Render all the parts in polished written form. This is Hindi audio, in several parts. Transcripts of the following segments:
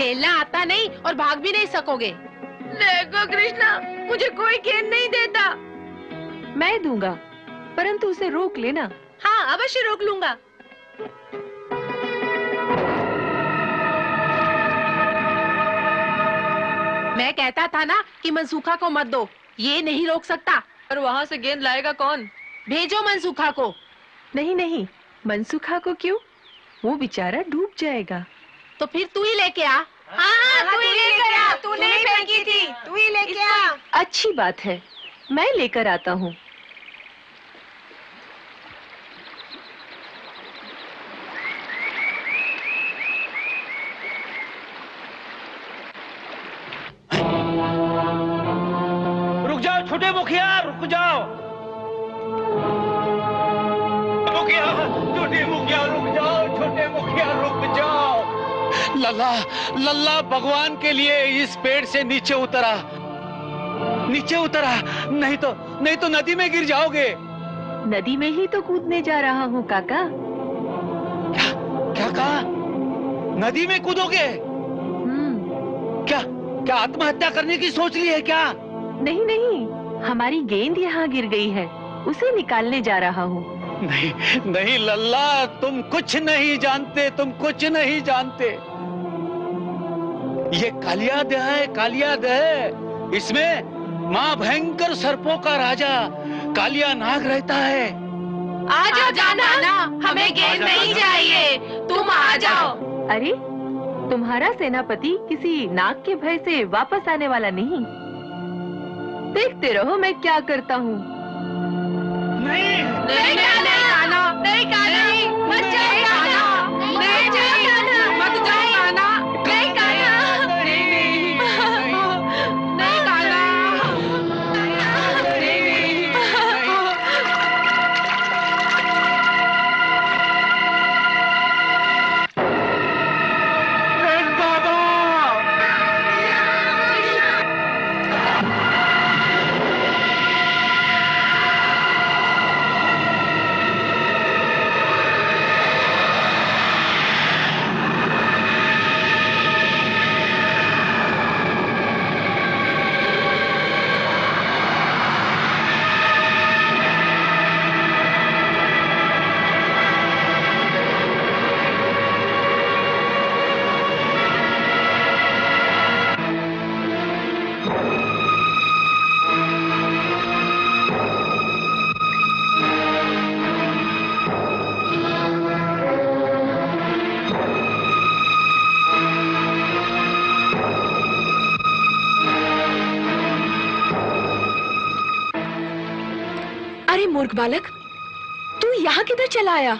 खेलना आता नहीं और भाग भी नहीं सकोगे। देखो कृष्णा, मुझे कोई गेंद नहीं देता। मैं दूंगा, परंतु उसे रोक लेना। हाँ, अवश्य रोक लूंगा। मैं कहता था ना कि मनसूखा को मत दो, ये नहीं रोक सकता। पर वहाँ से गेंद लाएगा कौन? भेजो मनसूखा को। नहीं नहीं, मनसूखा को क्यों? वो बेचारा डूब जाएगा। तो फिर तू ही लेके आ। हाँ, तू ही लेके आ। तूने ही फेंकी थी, तू ही लेके आ। अच्छी बात है, मैं लेकर आता हूँ। रुक जाओ छोटे मुखिया, रुक जाओ। मुखिया, छोटे मुखिया रुक जाओ, छोटे मुखिया रुक जाओ। लल्ला, लल्ला भगवान के लिए इस पेड़ से नीचे उतरा, नीचे उतरा, नहीं तो नदी में गिर जाओगे। नदी में ही तो कूदने जा रहा हूँ काका। क्या कहा? नदी में कूदोगे? क्या आत्महत्या करने की सोच ली है क्या? नहीं नहीं, हमारी गेंद यहाँ गिर गई है, उसे निकालने जा रहा हूँ। नहीं नहीं लल्ला, तुम कुछ नहीं जानते, तुम कुछ नहीं जानते। ये कालियाद है, कालियाद है। इसमें माँ भयंकर सर्पों का राजा कालिया नाग रहता है। आ जाओ जाना, हमें गेंद नहीं चाहिए, तुम आ जाओ। अरे, तुम्हारा सेनापति किसी नाग के भय से वापस आने वाला नहीं। देखते रहो मैं क्या करता हूँ। नहीं नहीं काना, नहीं काना, मत जाओ काना, नहीं जाओ काना, मत जाओ काना, नहीं काना, नहीं काना, मूर्ख बालक, तू यहाँ किधर चला आया?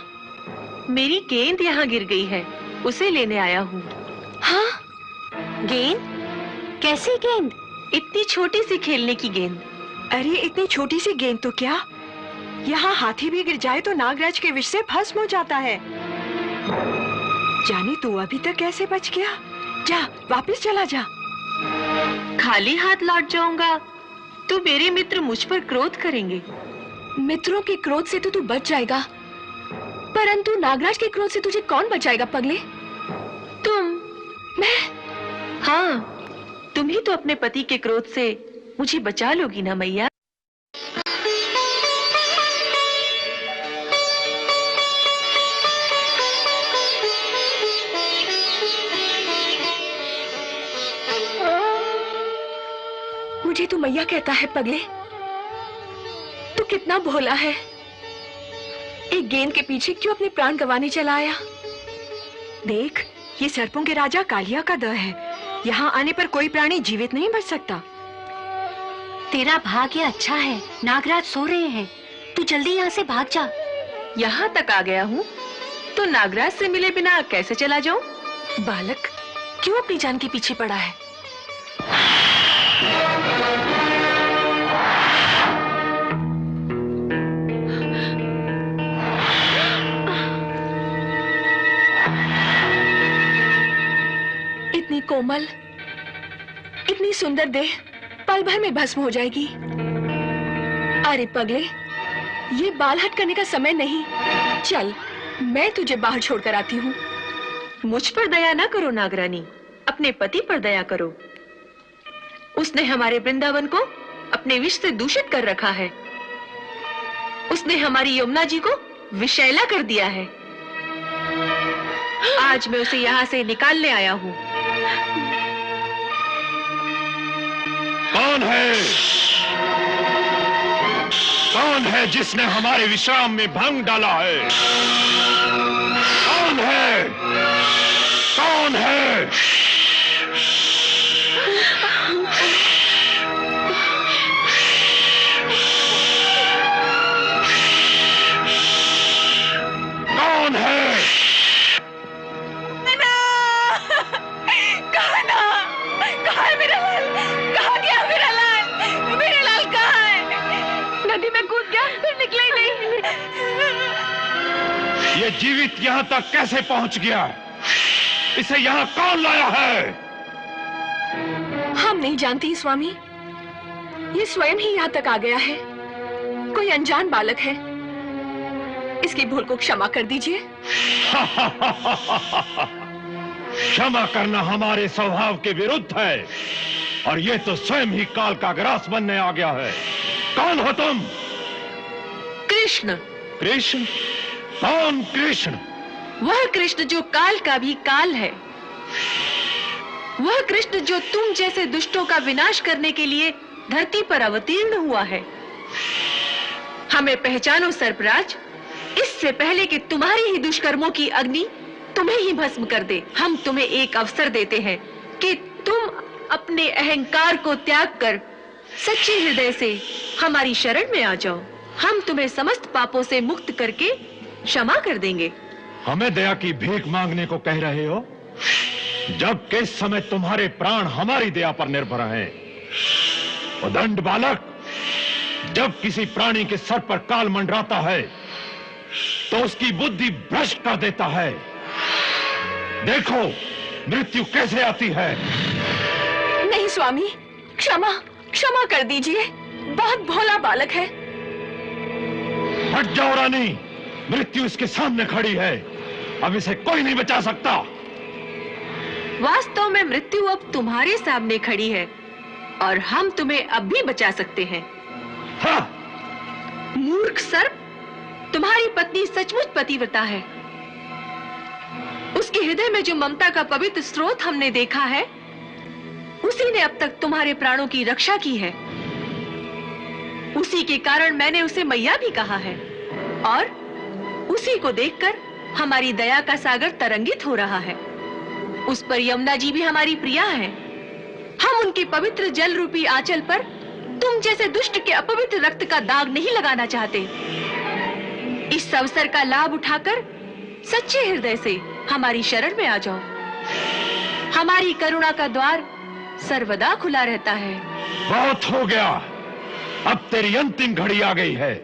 मेरी गेंद यहाँ गिर गई है, उसे लेने आया हूँ। हाँ? गेंद? कैसी गेंद? इतनी छोटी सी खेलने की गेंद। अरे इतनी छोटी सी गेंद तो क्या, यहाँ हाथी भी गिर जाए तो नागराज के विष से भस्म हो जाता है। जाने तू अभी तक कैसे बच गया? जा वापस चला जा। खाली हाथ लौट जाऊंगा तो मेरे मित्र मुझ पर क्रोध करेंगे। मित्रों के क्रोध से तो तू बच जाएगा, परंतु नागराज के क्रोध से तुझे कौन बचाएगा पगले? तुम। मैं? हाँ, तुम ही तो अपने पति के क्रोध से मुझे बचा लोगी ना मैया। मुझे तू मैया कहता है पगले? तू कितना भोला है, एक गेंद के पीछे क्यों अपने प्राण गंवाने चला आया? देख, ये सर्पों के राजा कालिया का दह है, यहाँ आने पर कोई प्राणी जीवित नहीं बच सकता। तेरा भाग्य अच्छा है, नागराज सो रहे हैं, तू जल्दी यहाँ से भाग जा। यहाँ तक आ गया हूँ तो नागराज से मिले बिना कैसे चला जाऊं? बालक क्यों अपनी जान के पीछे पड़ा है? इतनी कोमल, इतनी सुंदर देह पल भर में भस्म हो जाएगी। अरे पगले, ये बाल हट करने का समय नहीं, चल मैं तुझे बाहर छोड़कर आती हूँ। मुझ पर दया ना करो नागरानी, अपने पति पर दया करो। उसने हमारे वृंदावन को अपने विष से दूषित कर रखा है। उसने हमारी यमुना जी को विषैला कर दिया है। आज मैं उसे यहाँ से निकालने आया हूँ। कौन है? कौन है जिसने हमारे विश्राम में भंग डाला है? कौन है? कौन है? कौन है? कहाँ है मेरा लाल? कहाँ गया मेरा लाल? मेरा लाल कहाँ है? नदी में कूद गया, फिर निकला ही नहीं। ये जीवित यहाँ तक कैसे पहुँच गया? इसे यहाँ कौन लाया है? हम नहीं जानती स्वामी, ये स्वयं ही यहाँ तक आ गया है। कोई अनजान बालक है, इसकी भूल को क्षमा कर दीजिए। क्षमा करना हमारे स्वभाव के विरुद्ध है, और ये तो स्वयं ही काल का ग्रास बनने आ गया है। कौन हो तुम? कृष्ण। कृष्ण? कौन कृष्ण? वह कृष्ण जो काल का भी काल है। वह कृष्ण जो तुम जैसे दुष्टों का विनाश करने के लिए धरती पर अवतीर्ण हुआ है। हमें पहचानो सर्पराज, इससे पहले कि तुम्हारी ही दुष्कर्मों की अग्नि तुम्हें ही भस्म कर दे। हम तुम्हें एक अवसर देते हैं कि तुम अपने अहंकार को त्याग कर सच्चे हृदय से हमारी शरण में आ जाओ। हम तुम्हें समस्त पापों से मुक्त करके क्षमा कर देंगे। हमें दया की भीख मांगने को कह रहे हो, जबकि इस समय तुम्हारे प्राण हमारी दया पर निर्भर हैं। उदंड बालक, जब किसी प्राणी के सर पर काल मंडराता है तो उसकी बुद्धि भ्रष्ट कर देता है। देखो मृत्यु कैसे आती है। नहीं स्वामी, क्षमा क्षमा कर दीजिए, बहुत भोला बालक है। हट जाओ रानी, मृत्यु इसके सामने खड़ी है, अब इसे कोई नहीं बचा सकता। वास्तव में मृत्यु अब तुम्हारे सामने खड़ी है और हम तुम्हें अब भी बचा सकते हैं। हाँ। मूर्ख सर्प, तुम्हारी पत्नी सचमुच पतिव्रता है। उसके हृदय में जो ममता का पवित्र स्रोत हमने देखा है, उसी ने अब तक तुम्हारे प्राणों की रक्षा की है। उसी के कारण मैंने उसे मैया भी कहा है, और उसी को देखकर हमारी दया का सागर तरंगित हो रहा है। उस पर यमुना जी भी हमारी प्रिया है। हम उनके पवित्र जल रूपी आंचल पर तुम जैसे दुष्ट के अपवित्र रक्त का दाग नहीं लगाना चाहते। इस अवसर का लाभ उठाकर सच्चे हृदय से हमारी शरण में आ जाओ। हमारी करुणा का द्वार सर्वदा खुला रहता है। बहुत हो गया, अब तेरी अंतिम घड़ी आ गई है।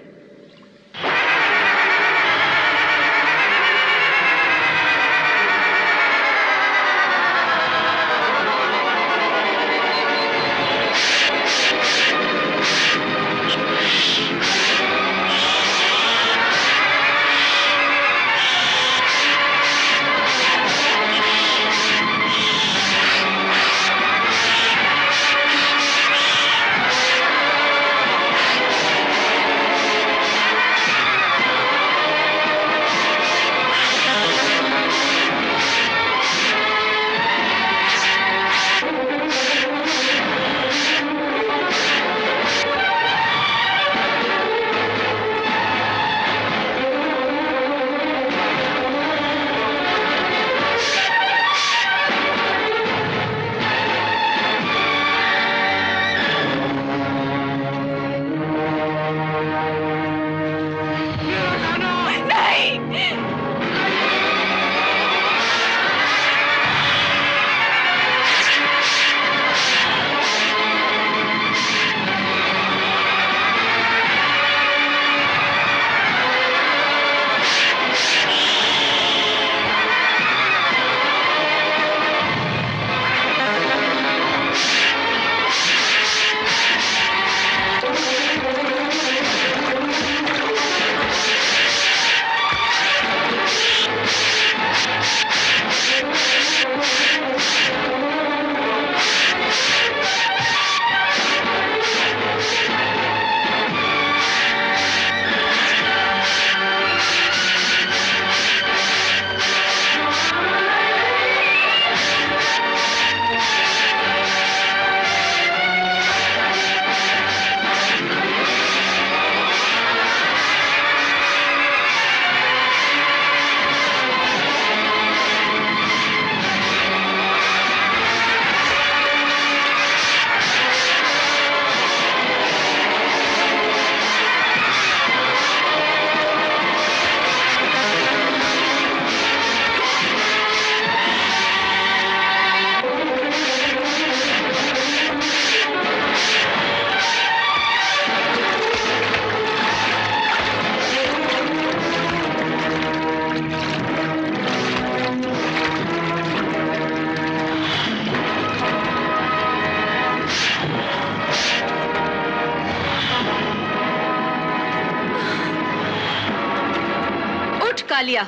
कालिया,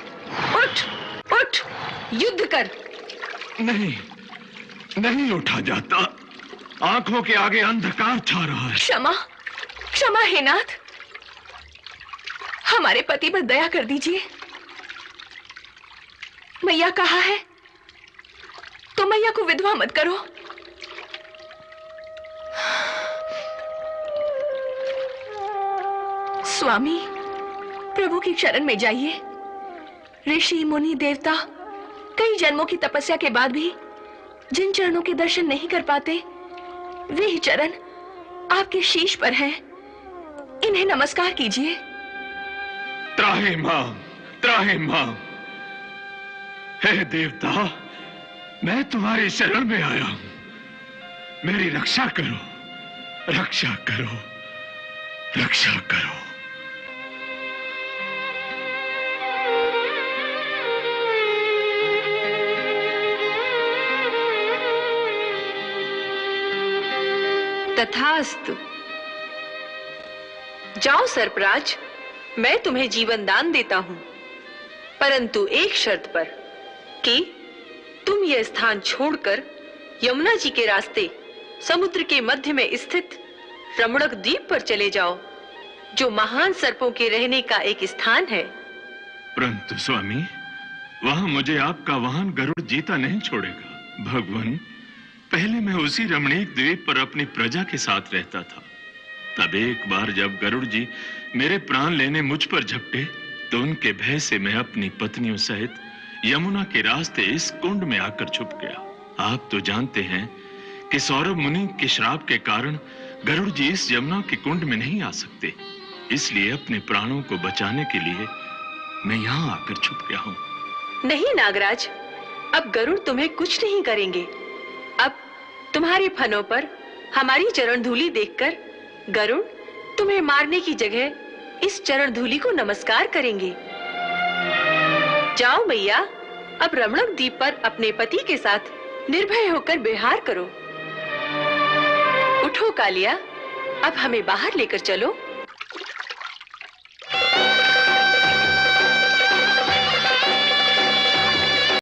उठ उठ, युद्ध कर। नहीं, नहीं उठा जाता। आंखों के आगे अंधकार छा रहा है। क्षमा, क्षमा हे नाथ, हमारे पति पर दया कर दीजिए। मैया कहा है तो मैया को विधवा मत करो। स्वामी, प्रभु की शरण में जाइए। ऋषि मुनि देवता कई जन्मों की तपस्या के बाद भी जिन चरणों के दर्शन नहीं कर पाते, वे ही चरण आपके शीश पर हैं। इन्हें नमस्कार कीजिए। त्राहिमाम, त्राहिमाम। हे देवता, मैं तुम्हारी शरण में आया हूं। मेरी रक्षा करो, रक्षा करो, रक्षा करो। तथास्तु। जाओ सर्पराज, मैं तुम्हें जीवन दान देता हूं, परंतु एक शर्त पर कि तुम यह स्थान छोड़कर यमुना जी के रास्ते समुद्र के मध्य में स्थित रमणक द्वीप पर चले जाओ, जो महान सर्पों के रहने का एक स्थान है। परंतु स्वामी, वहां मुझे आपका वाहन गरुड़ जीता नहीं छोड़ेगा। भगवान, पहले मैं उसी रमणीक द्वीप पर अपनी प्रजा के साथ रहता था। तब एक बार जब गरुड़ जी मेरे प्राण लेने मुझ पर झपटे, तो उनके भय से मैं अपनी पत्नियों सहित यमुना के रास्ते इस कुंड में आकर छुप गया। आप तो जानते हैं कि सौरभ मुनि के श्राप के कारण गरुड़ जी इस यमुना के कुंड में नहीं आ सकते। इसलिए अपने प्राणों को बचाने के लिए मैं यहाँ आकर छुप गया हूँ। नहीं नागराज, अब गरुड़ तुम्हें कुछ नहीं करेंगे। अब तुम्हारे फनों पर हमारी चरण धूलि देखकर गरुड़ तुम्हें मारने की जगह इस चरण धूलि को नमस्कार करेंगे। जाओ मैया, अब रमणक द्वीप पर अपने पति के साथ निर्भय होकर विहार करो। उठो कालिया, अब हमें बाहर लेकर चलो।